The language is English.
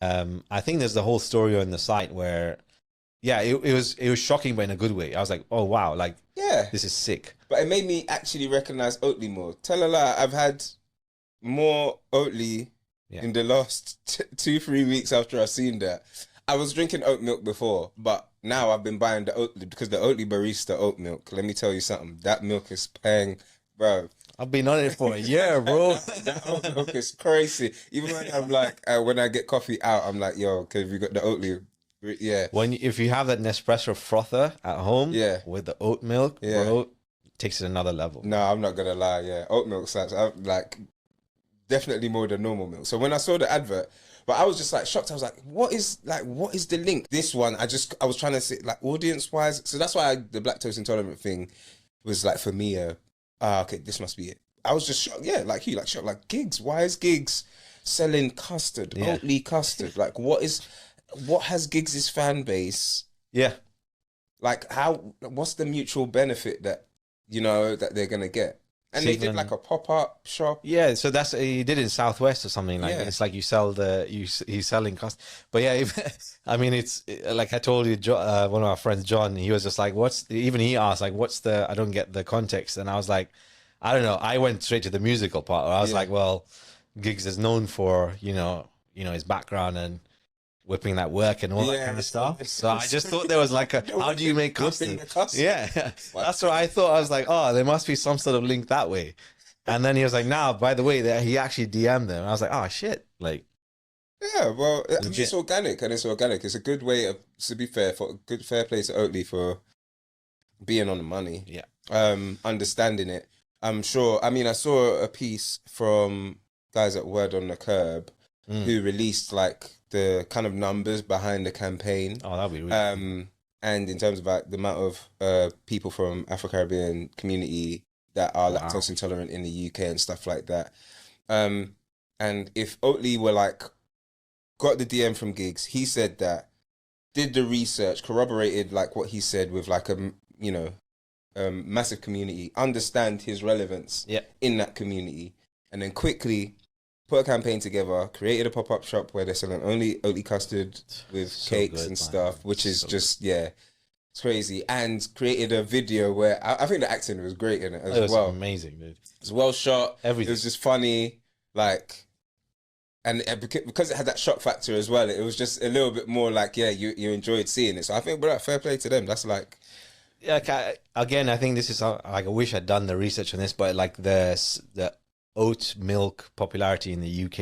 I think there's the whole story on the site where, yeah, it was shocking, but in a good way. I was like, oh wow, like Yeah, this is sick. but it made me actually recognize Oatly more. Tell a lie, I've had more Oatly Yeah, in the last 2, 3 weeks after I've seen that. I was drinking oat milk before, but now I've been buying the Oatly because the Oatly barista oat milk. Let me tell you something. That milk is paying, bro. I've been on it for a year, bro. That oat milk is crazy. Even when I'm like, when I get coffee out, I'm like, yo, because we got the Oatly. Yeah, If you have that Nespresso frother at home yeah, with the oat milk, yeah. bro, takes it another level. No, I'm not gonna lie. Yeah, oat milk sounds like definitely more than normal milk. So when I saw the advert, but I was just like shocked. I was like, what is the link? This one, I was trying to say like audience wise. So that's why the lactose intolerant thing was like for me. Okay, this must be it. I was just shocked. Yeah, like you, like shocked. Like Giggs, why is Giggs selling custard, Yeah, Oatly custard? Like what has Giggs's fan base? yeah. Like what's the mutual benefit that that they're gonna get? And So they did like even a pop-up shop. yeah, so that's he did it in Southwest or something like that. Yeah. It's like you sell he's selling cost. But yeah, I mean it's like I told you, one of our friends John, he was just like, even he asked like, what's the I don't get the context, and I was like, I don't know. I went straight to the musical part. I was Yeah. like, well, Giggs is known for his background and whipping that work and all that kind of stuff. So I just thought there was like how do you make Whipping custard? the custard. Yeah, that's what I thought. I was like, oh, there must be some sort of link that way. And then he was like, "Nah, by the way, that he actually DM'd them." I was like, "Oh shit!" Like, Yeah, well, I mean, it's legit. organic and it's organic. It's a good way of, to be fair, for a good fair play to Oatly for being on the money, Yeah. understanding it. I'm sure. I mean, I saw a piece from guys at Word on the Curb Mm. who released like the kind of numbers behind the campaign. Oh, that'd be really. And in terms of like the amount of people from Afro-Caribbean community that are Wow. lactose intolerant in the UK and stuff like that. And if Oatly were like got the DM from Giggs, he said that, did the research, corroborated like what he said with like massive community, understand his relevance Yeah. in that community, and then quickly put a campaign together, created a pop-up shop where they're selling only Oatly custard with So cakes good, and man. stuff, which is So just, yeah, it's crazy. And created a video where I think the acting was great in it It as was well. amazing, dude. It was well shot. Everything. It was just funny, like, and because it had that shock factor as well, it was just a little bit more like, yeah, you enjoyed seeing it. So I think, bro, fair play to them. That's like, Yeah, again, I think this is like I wish I'd done the research on this, but like the oat milk popularity in the UK